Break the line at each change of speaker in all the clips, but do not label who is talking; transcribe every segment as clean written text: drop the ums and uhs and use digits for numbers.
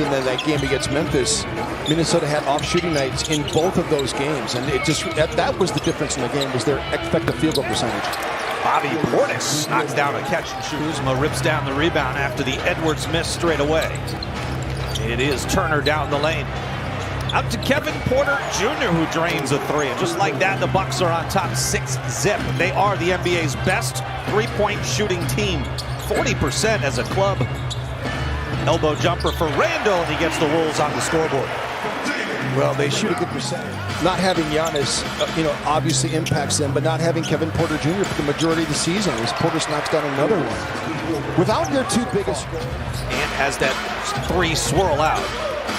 in that game against Memphis, Minnesota had off shooting nights in both of those games, and it just that was the difference in the game, was their expected field goal percentage.
Bobby Portis knocks down a catch and shoot. Kuzma rips down the rebound after the Edwards miss straight away. It is Turner down the lane. Out to Kevin Porter Jr., who drains a three. And just like that, the Bucks are on top 6-0. They are the NBA's best three-point shooting team. 40% as a club. Elbow jumper for Randall, and he gets the Wolves on the scoreboard.
Well, they shoot a good percentage. Not having Giannis, obviously impacts them, but not having Kevin Porter Jr. for the majority of the season, as Portis knocks down another one. Without their two biggest...
And has that three swirl out.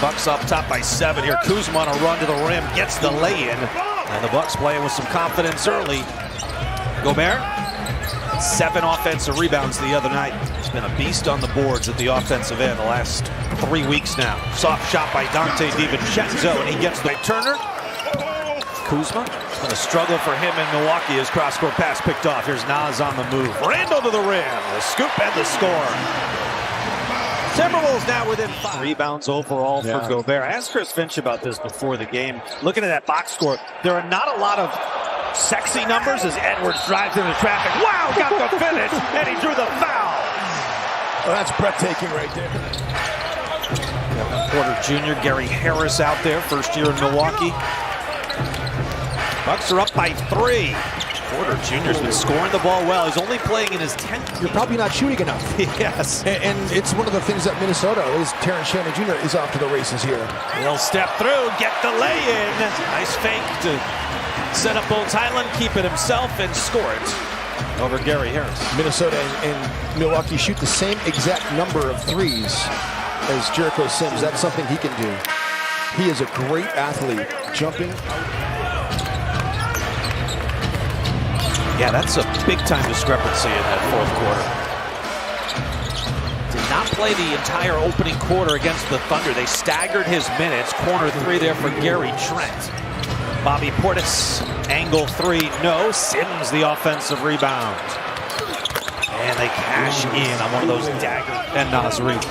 Bucks up top by 7 here. Kuzma on a run to the rim, gets the lay-in. And the Bucks playing with some confidence early. Gobert, 7 offensive rebounds the other night. He's been a beast on the boards at the offensive end the last 3 weeks now. Soft shot by Dante DiVincenzo, and he gets the Turner. Kuzma, it's been a struggle for him in Milwaukee. His cross-court pass picked off. Here's Nas on the move. Randall to the rim, the scoop and the score. Timberwolves now within 5 rebounds overall for Gobert. I asked Chris Finch about this before the game. Looking at that box score, there are not a lot of sexy numbers as Edwards drives into traffic. Wow, got the finish, and he drew the foul.
Oh, that's breathtaking right there.
Porter Jr., Gary Harris out there, first year in Milwaukee. Bucks are up by 3. Porter Jr.'s been scoring the ball well. He's only playing in his 10th.
You're probably not shooting enough.
Yes.
And it's one of the things that Minnesota is. Terrence Shannon Jr. is off to the races here.
He'll step through, get the lay-in. Nice fake to set up Bones Highland, keep it himself, and score it over Gary Harris.
Minnesota and Milwaukee shoot the same exact number of threes as Jericho Sims. That's something he can do. He is a great athlete, jumping.
Yeah, that's a big-time discrepancy in that fourth quarter. Did not play the entire opening quarter against the Thunder. They staggered his minutes. Corner 3 there for Gary Trent. Bobby Portis, angle 3, no. Sims, the offensive rebound. And they cash in on one of those daggers. And Nas Reed.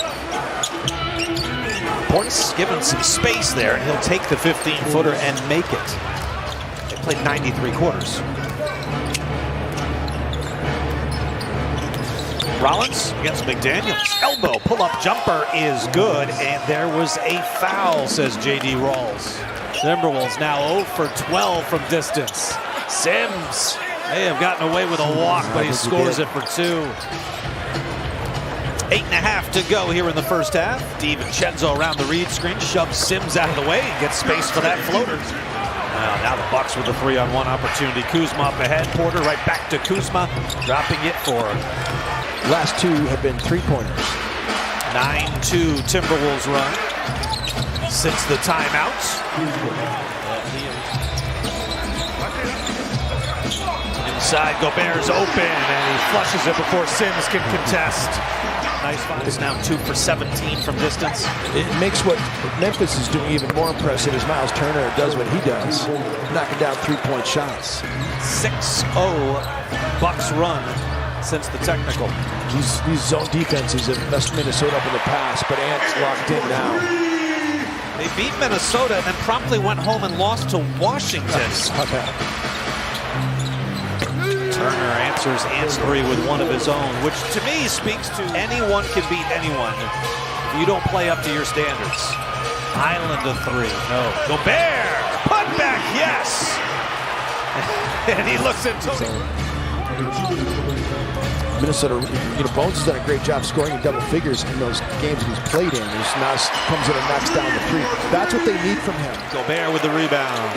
Portis given some space there, and he'll take the 15-footer and make it. They played 93 quarters. Rollins against McDaniels. Elbow pull-up jumper is good, and there was a foul, says J.D. Rawls. Timberwolves now 0 for 12 from distance. Sims may have gotten away with a walk, but he scores it for 2. 8.5 to go here in the first half. DiVincenzo around the read screen, shoves Sims out of the way and gets space for that floater. Now the Bucks with a 3-on-1 opportunity. Kuzma up ahead. Porter right back to Kuzma, dropping it for
last 2 have been 3-pointers.
9-2 Timberwolves run since the timeouts. Inside, Gobert's open, and he flushes it before Sims can contest. Nice find. Is now 2 for 17 from distance.
It makes what Memphis is doing even more impressive as Miles Turner does what he does, knocking down 3-point shots.
6-0 Bucks run since the technical.
These zone defenses have messed Minnesota up in the past, but Ant's locked in now.
They beat Minnesota and then promptly went home and lost to Washington. Turner answers Ant's 3 with one of his own, which to me speaks to anyone can beat anyone. You don't play up to your standards. Island of 3, no. Gobert, put back, yes! And he looks into it.
Minnesota, Bones has done a great job scoring in double figures in those games that he's played in. He's now comes in and knocks down the 3. That's what they need from him.
Gobert with the rebound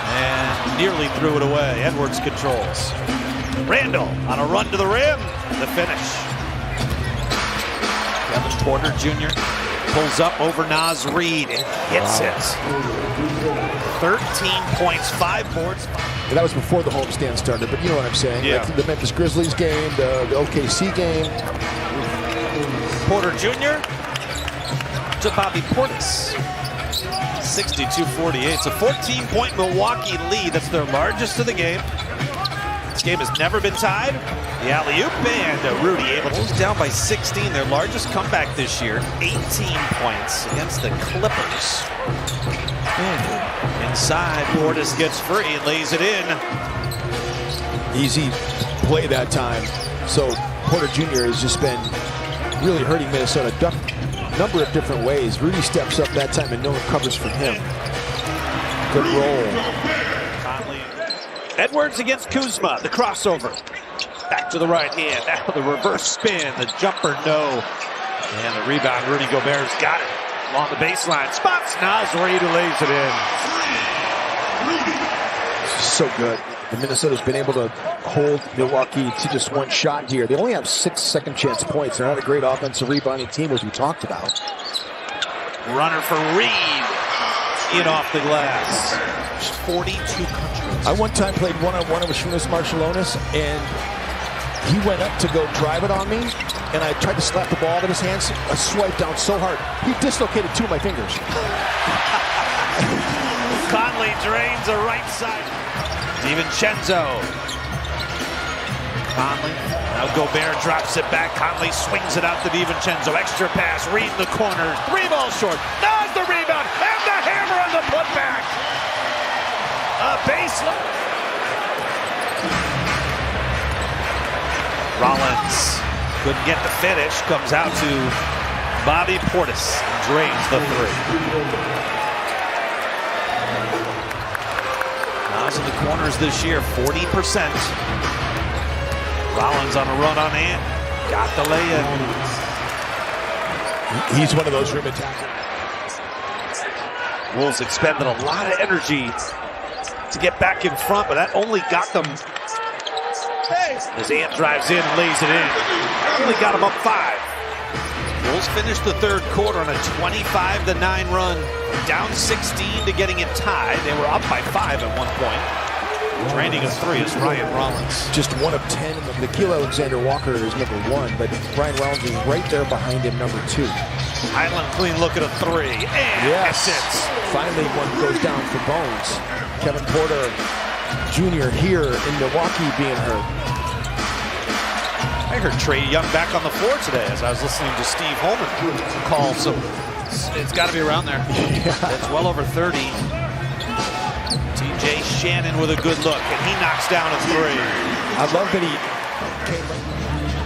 and nearly threw it away. Edwards controls. Randall on a run to the rim. The finish. Kevin Porter Jr. pulls up over Nas Reed and hits it. 13 points, 5 boards.
And that was before the homestand started, but you know what I'm saying.
Yeah.
Like the Memphis Grizzlies game, the OKC game.
Porter Jr. to Bobby Portis. 62-48. It's a 14-point Milwaukee lead. That's their largest of the game. This game has never been tied. The alley-oop and Rudy able to down by 16. Their largest comeback this year, 18 points against the Clippers. Inside, Portis gets free and lays it in.
Easy play that time. So Porter Jr. has just been really hurting Minnesota a number of different ways. Rudy steps up that time and no one covers for him. Good roll.
Edwards against Kuzma, the crossover. Back to the right hand, now the reverse spin, the jumper, no. And the rebound, Rudy Gobert's got it. Along the baseline, spots Naz Reid, who lays it in.
So good. And Minnesota's been able to hold Milwaukee to just one shot here. They only have 6 second chance points. They're not a great offensive rebounding team, as we talked about.
Runner for Reid. In off the glass. 42 countries.
I one time played one-on-one with Shunas Marshallonis, and he went up to go drive it on me, and I tried to slap the ball out of his hands. I swiped down so hard, he dislocated 2 of my fingers.
Conley drains the right side. DiVincenzo. Conley. Now Gobert drops it back. Conley swings it out to DiVincenzo. Extra pass. Reid in the corner. 3 balls short. Now's the rebound. And the hammer on the putback. A baseline. Rollins couldn't get the finish. Comes out to Bobby Portis. Drains the 3. Nas in the corners this year, 40%. Rollins on a run on Ant. Got the lay-in.
He's one of those rim attackers.
Wolves expended a lot of energy to get back in front, but that only got them. As Ant drives in and lays it in. Only got them up 5. Wolves finished the third quarter on a 25-9 run. Down 16 to getting it tied. They were up by 5 at one point. Draining a 3 is Ryan Rollins.
Just 1 of 10. Nickeil Alexander-Walker is number 1, but Ryan Rollins is right there behind him, number 2.
Highland clean look at a 3. And
yes.
hits.
Finally, one goes down for Bones. Kevin Porter Jr. here in Milwaukee being hurt.
I heard Trae Young back on the floor today as I was listening to Steve Holman call some. It's got to be around there.
Yeah.
It's well over 30. TJ Shannon with a good look, and he knocks down a 3.
I love that he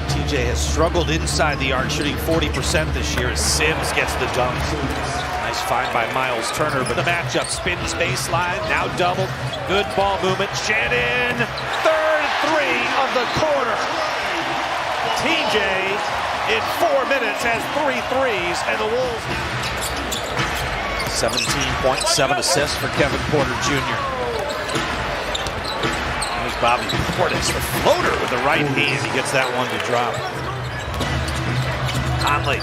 TJ has struggled inside the arc, shooting 40% this year as Sims gets the dunk. Nice find by Miles Turner, but the matchup spins baseline, now doubled. Good ball movement. Shannon, third 3 of the quarter. TJ in 4 minutes has 3 threes, and the Wolves 17 points, 7 assists for Kevin Porter Jr. There's Bobby Portis, the floater with the right hand. He gets that one to drop. Conley.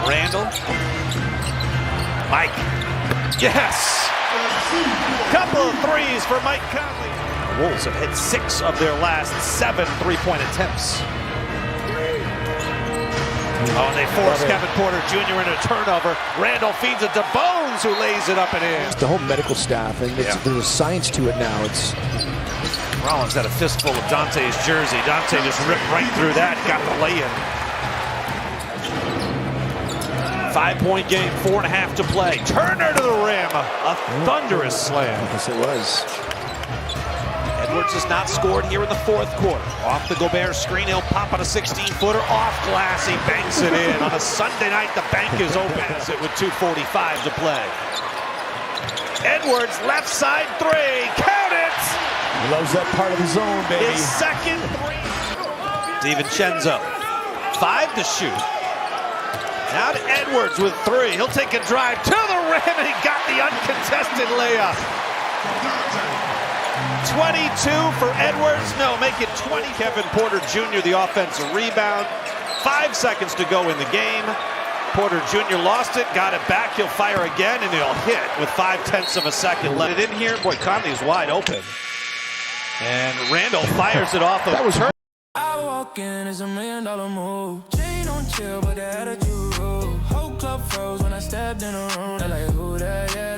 Randall. Mike. Yes! Couple of threes for Mike Conley. The Wolves have hit 6 of their last 7 3-point attempts. Oh, and they force Kevin Porter Jr. into a turnover. Randall feeds it to Bones, who lays it up and in.
The whole medical staff, and there's a science to it now. It's
Rollins had a fistful of Dante's jersey. Dante just ripped right through that, got the lay-in. 5-point game, 4.5 to play. Turner to the rim, a thunderous slam.
Yes, it was.
Edwards has not scored here in the 4th quarter. Off the Gobert screen, he'll pop on a 16-footer. Off glass, he banks it in. On a Sunday night, the bank is open with 2:45 to play. Edwards, left side 3, count it!
He loves that part of the zone, baby.
His second 3. DiVincenzo, 5 to shoot. Now to Edwards with 3. He'll take a drive to the rim, and he got the uncontested layup. 22 for Edwards. No, make it 20. Kevin Porter Jr., the offensive rebound. 5 seconds to go in the game. Porter Jr. lost it, got it back. He'll fire again, and he'll hit with 5/10 of a second. Let it in here. Boy, Conley's wide open. And Randall fires it off.
That was hurt.
I walk in, it's $1 million move. Chain on chill, but the attitude rude. Whole club froze when I stepped in the room. They're like, who that, yeah,